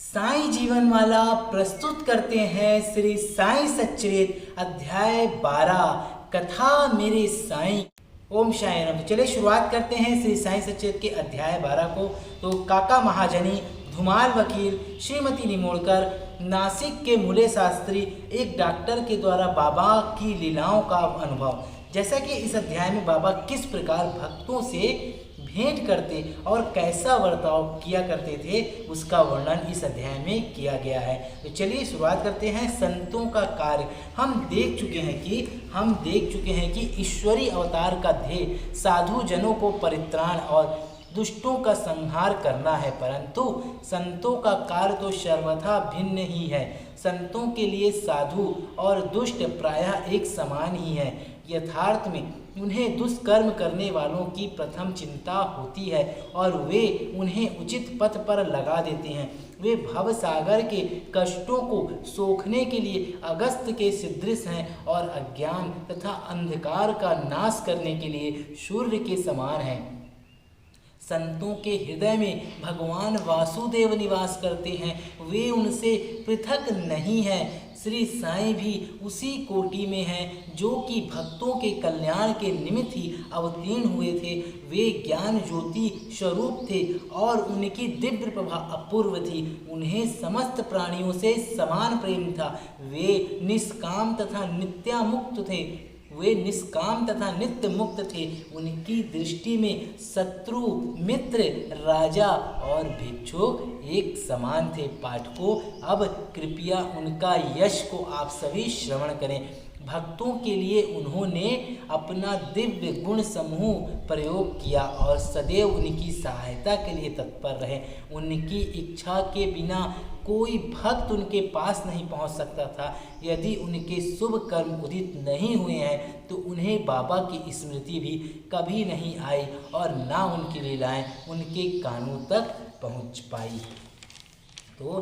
साईं जीवनमाला प्रस्तुत करते हैं श्री साईं सच्चरित अध्याय 12 कथा मेरे साईं। ओम साईं राम। तो चलिए शुरुआत करते हैं श्री साईं सच्चरित के अध्याय 12 को। तो काका महाजनी, धुमाल वकील, श्रीमती निमोड़कर, नासिक के मूले शास्त्री, एक डॉक्टर के द्वारा बाबा की लीलाओं का अनुभव। जैसा कि इस अध्याय में बाबा किस प्रकार भक्तों से भेंट करते और कैसा बर्ताव किया करते थे उसका वर्णन इस अध्याय में किया गया है। तो चलिए शुरुआत करते हैं। संतों का कार्य हम देख चुके हैं कि ईश्वरीय अवतार का ध्येय साधु जनों को परित्राण और दुष्टों का संहार करना है, परंतु संतों का कार्य तो सर्वथा भिन्न ही है। संतों के लिए साधु और दुष्ट प्रायः एक समान ही है। यथार्थ में उन्हें दुष्कर्म करने वालों की प्रथम चिंता होती है और वे उन्हें उचित पथ पर लगा देते हैं। वे भवसागर के कष्टों को सोखने के लिए अगस्त के सदृश हैं और अज्ञान तथा अंधकार का नाश करने के लिए सूर्य के समान हैं। संतों के हृदय में भगवान वासुदेव निवास करते हैं, वे उनसे पृथक नहीं हैं। श्री साईं भी उसी कोटि में हैं जो कि भक्तों के कल्याण के निमित्त ही अवतीर्ण हुए थे। वे ज्ञान ज्योति स्वरूप थे और उनकी दिव्य प्रभा अपूर्व थी। उन्हें समस्त प्राणियों से समान प्रेम था। वे निष्काम तथा नित्य मुक्त थे। उनकी दृष्टि में शत्रु, मित्र, राजा और भिक्षुक एक समान थे। पाठकों, अब कृपया उनका यश को आप सभी श्रवण करें। भक्तों के लिए उन्होंने अपना दिव्य गुण समूह प्रयोग किया और सदैव उनकी सहायता के लिए तत्पर रहे। उनकी इच्छा के बिना कोई भक्त उनके पास नहीं पहुंच सकता था। यदि उनके शुभ कर्म उदित नहीं हुए हैं तो उन्हें बाबा की स्मृति भी कभी नहीं आई और ना उनकी लीलाएं उनके कानों तक पहुंच पाई। तो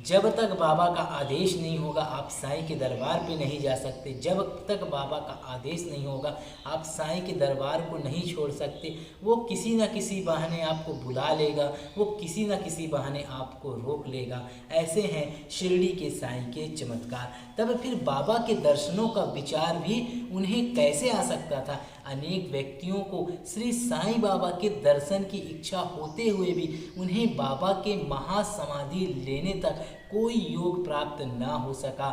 जब तक बाबा का आदेश नहीं होगा आप साईं के दरबार पे नहीं जा सकते। जब तक बाबा का आदेश नहीं होगा आप साईं के दरबार को नहीं छोड़ सकते। वो किसी न किसी बहाने आपको बुला लेगा, वो किसी न किसी बहाने आपको रोक लेगा। ऐसे हैं शिरडी के साईं के चमत्कार। तब फिर बाबा के दर्शनों का विचार भी उन्हें कैसे आ सकता था। अनेक व्यक्तियों को श्री साईं बाबा के दर्शन की इच्छा होते हुए भी उन्हें बाबा के महासमाधि लेने तक कोई योग प्राप्त ना हो सका।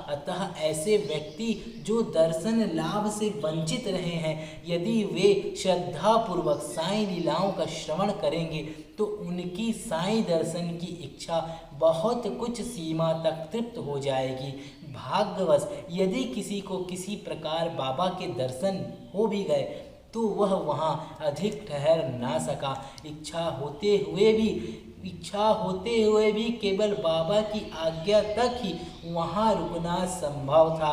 अतः ऐसे व्यक्ति जो दर्शन लाभ से वंचित रहे हैं, यदि वे श्रद्धापूर्वक साईं लीलाओं का श्रवण करेंगे तो उनकी साईं दर्शन की इच्छा बहुत कुछ सीमा तक तृप्त हो जाएगी। भाग्यवश यदि किसी को किसी प्रकार बाबा के दर्शन हो भी गए तो वह वहाँ अधिक ठहर ना सका। इच्छा होते हुए भी केवल बाबा की आज्ञा तक ही वहाँ रुकना संभव था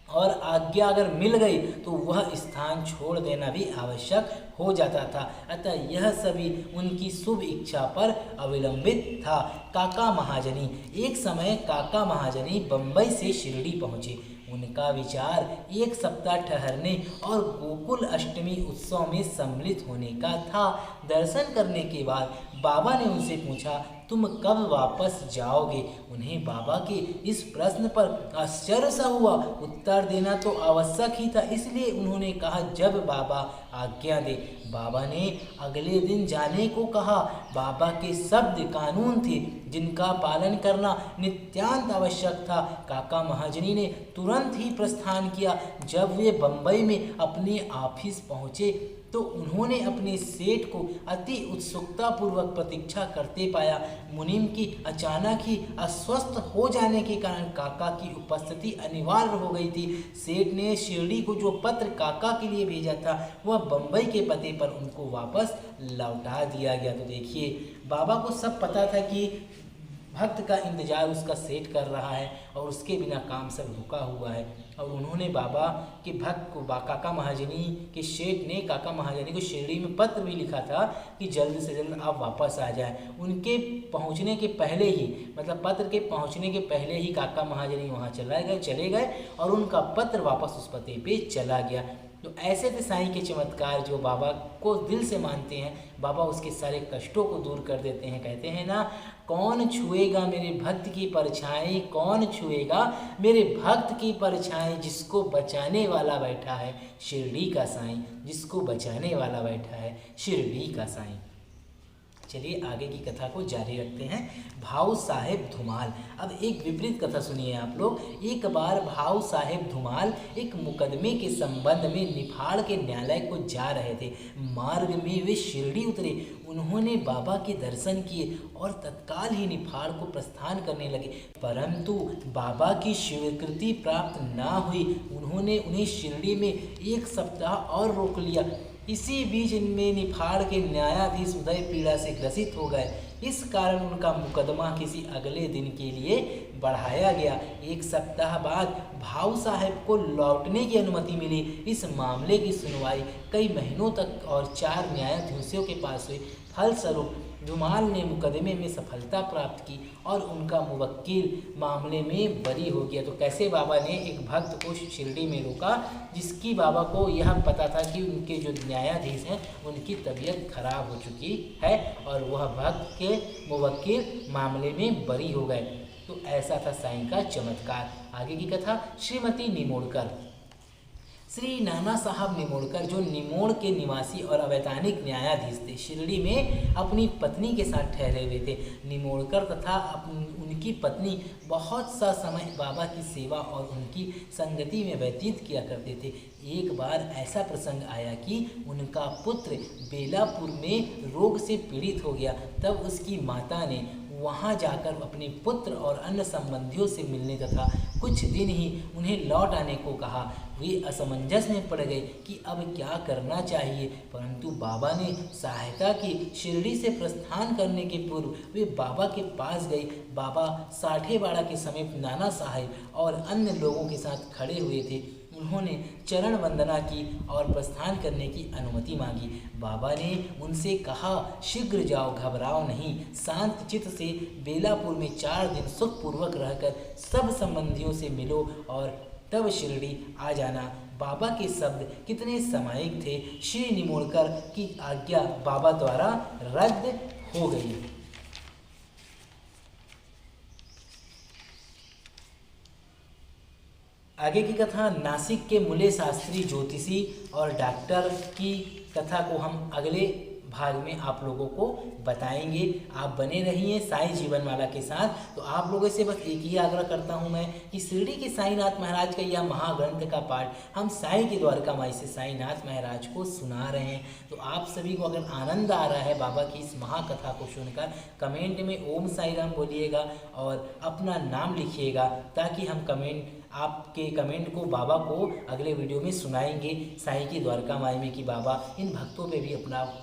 और आज्ञा अगर मिल गई तो वह स्थान छोड़ देना भी आवश्यक हो जाता था। अतः यह सभी उनकी शुभ इच्छा पर अवलंबित था। काका महाजनी। एक समय काका महाजनी बम्बई से शिरडी पहुँचे। उनका विचार एक सप्ताह ठहरने और गोकुल अष्टमी उत्सव में सम्मिलित होने का था। दर्शन करने के बाद बाबा ने उनसे पूछा, तुम कब वापस जाओगे? उन्हें बाबा के इस प्रश्न पर आश्चर्य सा हुआ। उत्तर देना तो आवश्यक ही था, इसलिए उन्होंने कहा, जब बाबा आज्ञा दे। बाबा ने अगले दिन जाने को कहा। बाबा के शब्द कानून थे जिनका पालन करना नित्यांत आवश्यक था। काका महाजनी ने तुरंत ही प्रस्थान किया। जब वे बम्बई में अपने ऑफिस पहुँचे तो उन्होंने अपने सेठ को अति उत्सुकतापूर्वक प्रतीक्षा करते पाया। मुनीम की अचानक ही अस्वस्थ हो जाने के कारण काका की उपस्थिति अनिवार्य हो गई थी। सेठ ने शिरडी को जो पत्र काका के लिए भेजा था वह बम्बई के पते पर उनको वापस लौटा दिया गया। तो देखिए, बाबा को सब पता था कि भक्त का इंतजार उसका सेठ कर रहा है और उसके बिना काम सब रुका हुआ है। और उन्होंने बाबा के भक्त को काका महाजनी के सेठ ने काका महाजनी को शिरडी में पत्र भी लिखा था कि जल्द से जल्द आप वापस आ जाएं। उनके पहुंचने के पहले ही, मतलब पत्र के पहुंचने के पहले ही काका महाजनी वहां चले गए और उनका पत्र वापस उस पते पे चला गया। तो ऐसे थे साईं के चमत्कार, जो बाबा को दिल से मानते हैं, बाबा उसके सारे कष्टों को दूर कर देते हैं। कहते हैं ना, कौन छुएगा मेरे भक्त की परछाई, कौन छुएगा मेरे भक्त की परछाई, जिसको बचाने वाला बैठा है शिरडी का साईं, जिसको बचाने वाला बैठा है शिरडी का साईं। चलिए आगे की कथा को जारी रखते हैं। भाऊ साहेब धुमाल। अब एक विपरीत कथा सुनिए आप लोग। एक बार भाऊ साहेब धुमाल एक मुकदमे के संबंध में निफाड़ के न्यायालय को जा रहे थे। मार्ग में वे शिरडी उतरे। उन्होंने बाबा के दर्शन किए और तत्काल ही निफाड़ को प्रस्थान करने लगे, परंतु बाबा की स्वीकृति प्राप्त ना हुई। उन्होंने उन्हें शिरडी में 1 सप्ताह और रोक लिया। इसी बीच इनमें निफाड़ के न्यायाधीश उदय पीड़ा से ग्रसित हो गए। इस कारण उनका मुकदमा किसी अगले दिन के लिए बढ़ाया गया। 1 सप्ताह बाद भाऊ साहब को लौटने की अनुमति मिली। इस मामले की सुनवाई कई महीनों तक और 4 न्यायाधीशों के पास हुई। फलस्वरूप धुमाल ने मुकदमे में सफलता प्राप्त की और उनका मुवक्किल मामले में बरी हो गया। तो कैसे बाबा ने एक भक्त को शिरडी में रोका, जिसकी बाबा को यह पता था कि उनके जो न्यायाधीश हैं उनकी तबीयत खराब हो चुकी है, और वह भक्त के मुवक्किल मामले में बरी हो गए। तो ऐसा था साईं का चमत्कार। आगे की कथा। श्रीमती निमोड़कर। श्री नाना साहब निमोड़कर, जो निमोड़ के निवासी और अवैधानिक न्यायाधीश थे, शिरडी में अपनी पत्नी के साथ ठहरे हुए थे। निमोड़कर तथा उनकी पत्नी बहुत सा समय बाबा की सेवा और उनकी संगति में व्यतीत किया करते थे। एक बार ऐसा प्रसंग आया कि उनका पुत्र बेलापुर में रोग से पीड़ित हो गया। तब उसकी माता ने वहां जाकर अपने पुत्र और अन्य संबंधियों से मिलने तथा कुछ दिन ही उन्हें लौट आने को कहा। वे असमंजस में पड़ गए कि अब क्या करना चाहिए, परंतु बाबा ने सहायता की। शिरडी से प्रस्थान करने के पूर्व वे बाबा के पास गए। बाबा साठेबाड़ा के समीप नाना साहब और अन्य लोगों के साथ खड़े हुए थे। उन्होंने चरण वंदना की और प्रस्थान करने की अनुमति मांगी। बाबा ने उनसे कहा, शीघ्र जाओ, घबराओ नहीं, शांत चित्त से बेलापुर में 4 दिन सुखपूर्वक रहकर सब संबंधियों से मिलो और तब शिरडी आ जाना। बाबा के शब्द कितने सामयिक थे। श्री निमोड़कर की आज्ञा बाबा द्वारा रद्द हो गई। आगे की कथा। नासिक के मूले शास्त्री ज्योतिषी और डॉक्टर की कथा को हम अगले भाग में आप लोगों को बताएंगे। आप बने रहिए साईं जीवनमाला के साथ। तो आप लोगों से बस एक ही आग्रह करता हूं मैं कि शिरडी के साईनाथ महाराज का यह महाग्रंथ का पाठ हम साईं की द्वारका माई से साईनाथ महाराज को सुना रहे हैं। तो आप सभी को अगर आनंद आ रहा है बाबा की इस महाकथा को सुनकर, कमेंट में ओम साई राम बोलिएगा और अपना नाम लिखिएगा, ताकि हम आपके कमेंट को बाबा को अगले वीडियो में सुनाएंगे साईं की द्वारका माई में कि बाबा इन भक्तों पे भी अपना